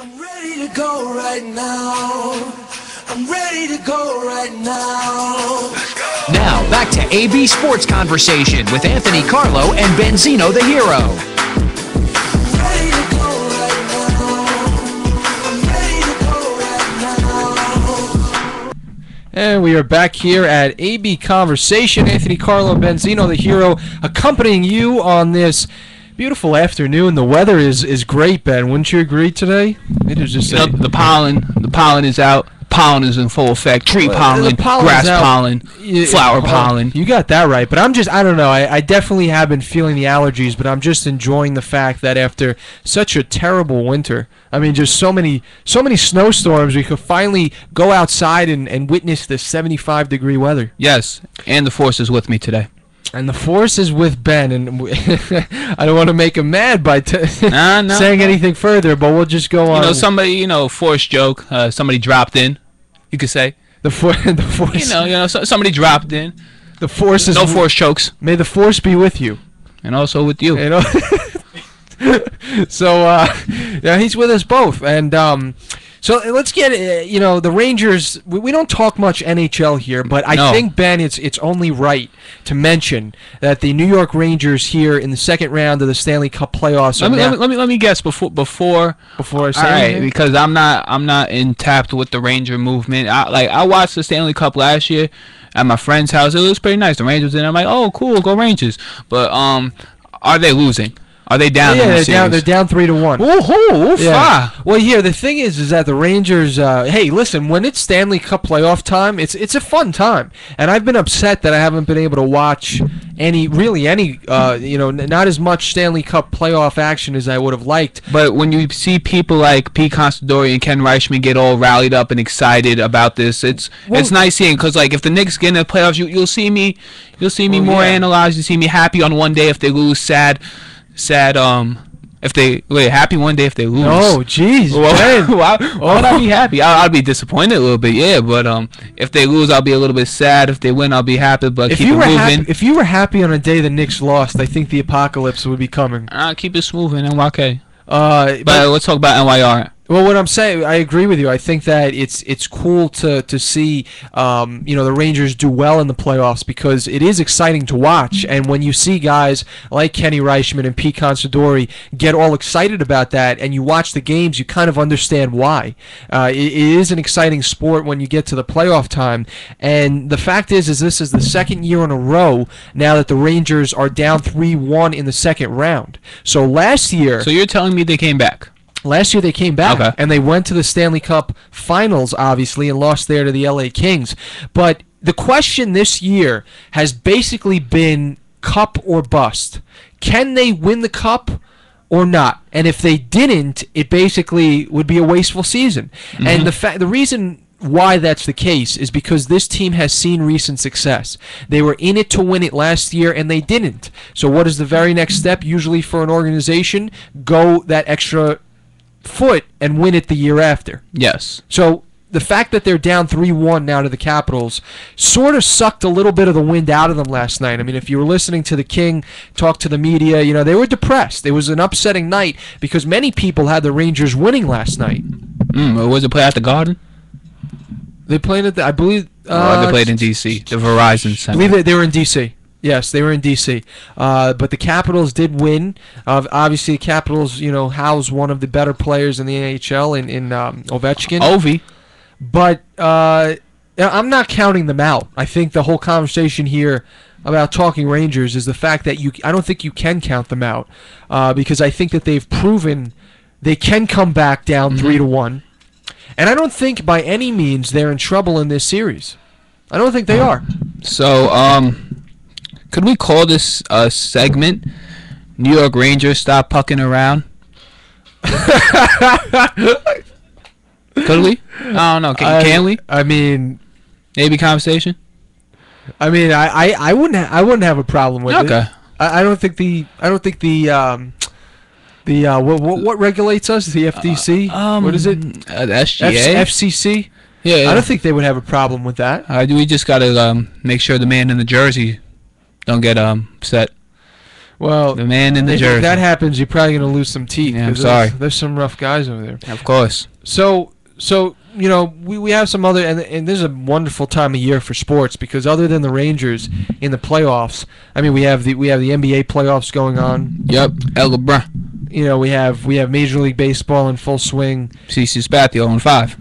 I'm ready to go right now. I'm ready to go right now. Now, back to AB Sports Conversation with Anthony Carlo and Benzino the Hero. I'm ready to go right now. I'm ready to go right now. And we are back here at AB Conversation. Anthony Carlo, Benzino the Hero, accompanying you on this beautiful afternoon. The weather is great, Ben. Wouldn't you agree today? It is just the pollen is out. Pollen is in full effect. Tree pollen, grass pollen, flower pollen. You got that right. But I don't know. I definitely have been feeling the allergies, but I'm just enjoying the fact that after such a terrible winter, I mean, just so many snowstorms, we could finally go outside and witness this 75-degree weather. Yes, and the force is with me today. And the force is with Ben, and I don't want to make him mad by saying anything further, but we'll just go on. Somebody, force joke. Somebody dropped in. You could say the force. Somebody dropped in. The force is no force chokes. May the force be with you, and also with you. So yeah, he's with us both, and so let's get the Rangers. We don't talk much NHL here, but I think, Ben, it's only right to mention that the New York Rangers here in the second round of the Stanley Cup playoffs. Let me guess before I say anything, because I'm not in tapped with the Ranger movement. I watched the Stanley Cup last year at my friend's house. It was pretty nice. The Rangers in. I'm like, oh, cool, go Rangers. But are they losing? Are they down? Yeah, they're down 3-1. Oh, yeah. Well, here the thing is that the Rangers. Hey, listen, when it's Stanley Cup playoff time, it's a fun time, and I've been upset that I haven't been able to watch any not as much Stanley Cup playoff action as I would have liked. But when you see people like Pete Considori and Ken Reichman get all rallied up and excited about this, it's nice seeing, because if the Knicks get in the playoffs, you'll see me more analyzed. You see me happy on one day if they lose, sad if they happy one day if they lose. Oh, jeez. Why would I be happy? I'll be disappointed a little bit, yeah. But if they lose, I'll be a little bit sad. If they win, I'll be happy. But keep it moving. If you were happy on a day the Knicks lost, I think the apocalypse would be coming. Keep it moving, NYK. But let's talk about NYR. Well, what I'm saying, I agree with you. I think that it's cool to see the Rangers do well in the playoffs, because it is exciting to watch. And when you see guys like Kenny Reichman and Pete Considori get all excited about that, and you watch the games, you kind of understand why. It is an exciting sport when you get to the playoff time. And the fact is this is the second year in a row now that the Rangers are down 3-1 in the second round. So last year. So you're telling me they came back? Last year they came back, and they went to the Stanley Cup Finals, obviously, and lost there to the LA Kings. But the question this year has basically been cup or bust. Can they win the cup or not? And if they didn't, it basically would be a wasteful season. Mm-hmm. And the reason why that's the case is because this team has seen recent success. They were in it to win it last year, and they didn't. So what is the very next step usually for an organization? Go that extra foot and win it the year after. Yes. So the fact that they're down 3-1 now to the Capitals sort of sucked a little bit of the wind out of them last night. I mean, if you were listening to the King talk to the media, they were depressed. It was an upsetting night because many people had the Rangers winning last night. Was it played at the Garden? They played at I believe. They played in D.C., the Verizon Center. I believe they were in D.C. Yes, they were in D.C. But the Capitals did win. Obviously, the Capitals, house one of the better players in the NHL in Ovechkin. Ovi. But I'm not counting them out. I think the whole conversation here about talking Rangers is the fact that I don't think you can count them out because I think that they've proven they can come back down 3-1. And I don't think by any means they're in trouble in this series. I don't think they are. So, could we call this segment New York Rangers Stop Pucking Around? Could we? I don't know. Can we? I mean, maybe conversation. I mean, I wouldn't have a problem with it. I don't think the what regulates us? The FTC? What is it? The SGA? FCC? Yeah. I don't think they would have a problem with that. We just gotta make sure the man in the jersey don't get upset. Well, the man in the jersey. If that happens, you're probably going to lose some teeth. Yeah, I'm sorry. There's some rough guys over there. Of course. So you know, we have some other, and this is a wonderful time of year for sports because other than the Rangers in the playoffs, I mean, we have the NBA playoffs going on. Yep, LeBron. You know, we have Major League Baseball in full swing. CC Spatio on 5.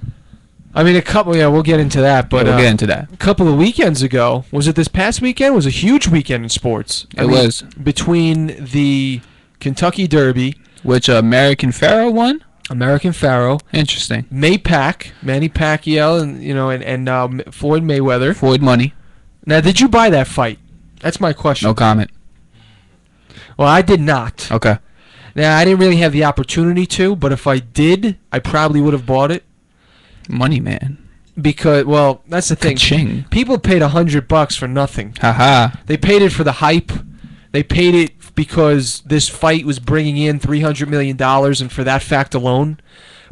I mean, we'll get into that, but we'll get into that. A couple of weekends ago, was it this past weekend? It was a huge weekend in sports. It was between the Kentucky Derby, which American Pharaoh won. American Pharaoh. Interesting. MayPac, Manny Pacquiao, and Floyd Mayweather. Floyd money. Now, did you buy that fight? That's my question. No comment. Well, I did not. Okay. Now, I didn't really have the opportunity to, but if I did, I probably would have bought it. Money, man. Because, well, that's the thing. Ka-ching. People paid $100 for nothing. Haha. They paid it for the hype. They paid it because this fight was bringing in $300 million, and for that fact alone.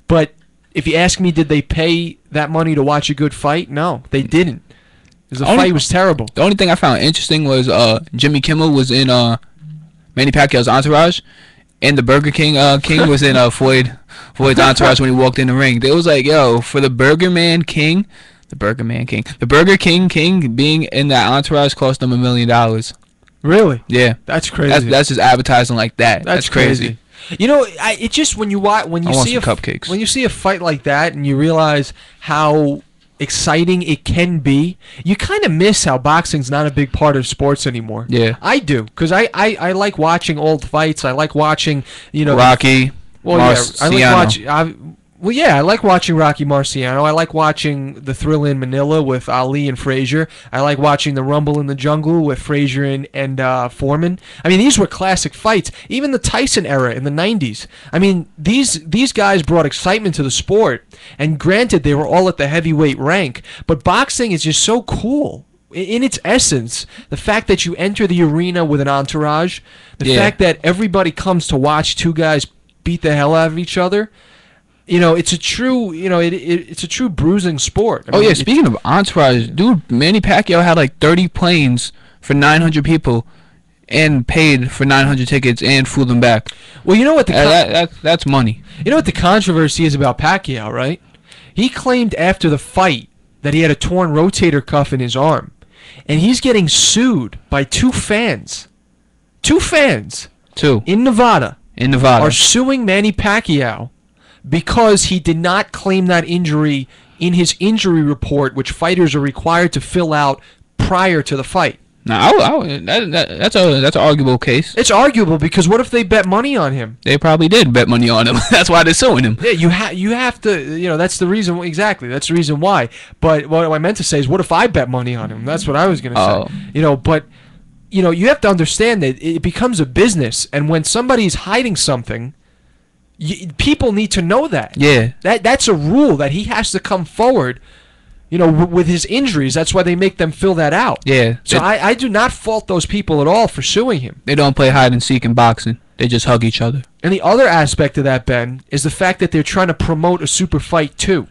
But if you ask me, did they pay that money to watch a good fight? No, they didn't. Because the fight was terrible. The only thing I found interesting was Jimmy Kimmel was in Manny Pacquiao's entourage, and the Burger King King was in Floyd's entourage when he walked in the ring. It was like, yo, for the Burger King being in that entourage cost them $1 million. Really? Yeah, that's crazy. That's just advertising like that. That's crazy. You know, it just when you see cupcakes. When you see a fight like that and you realize how exciting it can be, you kind of miss how boxing's not a big part of sports anymore. Yeah, I do, because I like watching old fights. I like watching, you know, Rocky. Well, yeah, I like watching Rocky Marciano. I like watching the Thrill in Manila with Ali and Frazier. I like watching the Rumble in the Jungle with Frazier and Foreman. I mean, these were classic fights. Even the Tyson era in the 90s. I mean, these guys brought excitement to the sport. And granted, they were all at the heavyweight rank. But boxing is just so cool. In its essence, the fact that you enter the arena with an entourage, the fact that everybody comes to watch two guys beat the hell out of each other. You know, it's a true, it's a true bruising sport. I mean, speaking of entourage, dude, Manny Pacquiao had like 30 planes for 900 people and paid for 900 tickets and flew them back. Well, you know what that's money. You know what the controversy is about Pacquiao, right? He claimed after the fight that he had a torn rotator cuff in his arm, and he's getting sued by two fans. In Nevada. Are suing Manny Pacquiao because he did not claim that injury in his injury report, which fighters are required to fill out prior to the fight. Now, that's an arguable case. It's arguable because what if they bet money on him? They probably did bet money on him. That's why they're suing him. Yeah, you have to, that's the reason, exactly, that's the reason why. But what I meant to say is, what if I bet money on him? That's what I was going to say. But, you have to understand that it becomes a business, and when somebody's hiding something, people need to know that. Yeah. That's a rule that he has to come forward, with his injuries. That's why they make them fill that out. Yeah. So I do not fault those people at all for suing him. They don't play hide and seek in boxing. They just hug each other. And the other aspect of that, Ben, is the fact that they're trying to promote a super fight too.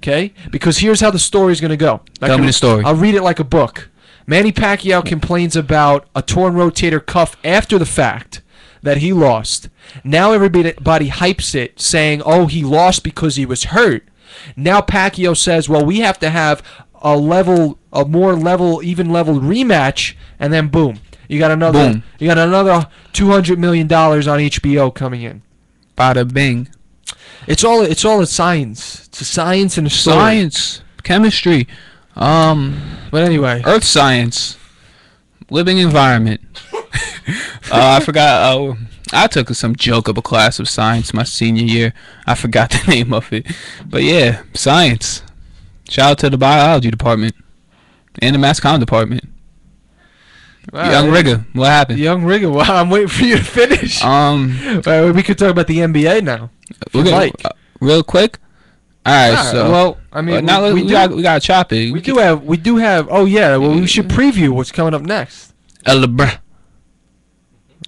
Okay? Because here's how the story's going to go. Tell me the story. I'll read it like a book. Manny Pacquiao complains about a torn rotator cuff after the fact that he lost. Now everybody hypes it, saying, oh, he lost because he was hurt. Now Pacquiao says, well, we have to have a more even level rematch, and then boom. You got another $200 million on HBO coming in. Bada bing. It's all a science. It's a science and a story. Science, chemistry, but anyway, earth science, living environment. I forgot. I took some joke of a class of science my senior year. I forgot the name of it, but yeah, science. Shout out to the biology department and the mass comm department. Wow, Young Rigger, what happened? Young Rigger, wow, I'm waiting for you to finish. We could talk about the NBA now. Real quick. All right, so well, I mean, now we got to chop it. We do have. Oh yeah, well, we should preview what's coming up next. LeBron.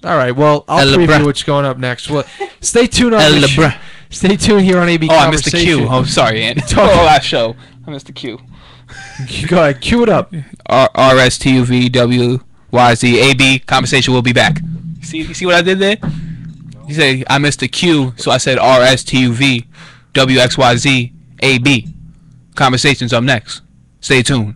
All right, well, I'll preview what's going up next. Well, stay tuned on Stay tuned here on AB Conversation. I missed the cue. Oh, sorry, Andy. Last show. I missed the cue. Go ahead, cue it up. RSTUVWYZ AB Conversation will be back. You see what I did there? You say I missed the Q, so I said RSTUV WXYZ AB. Conversations up next. Stay tuned.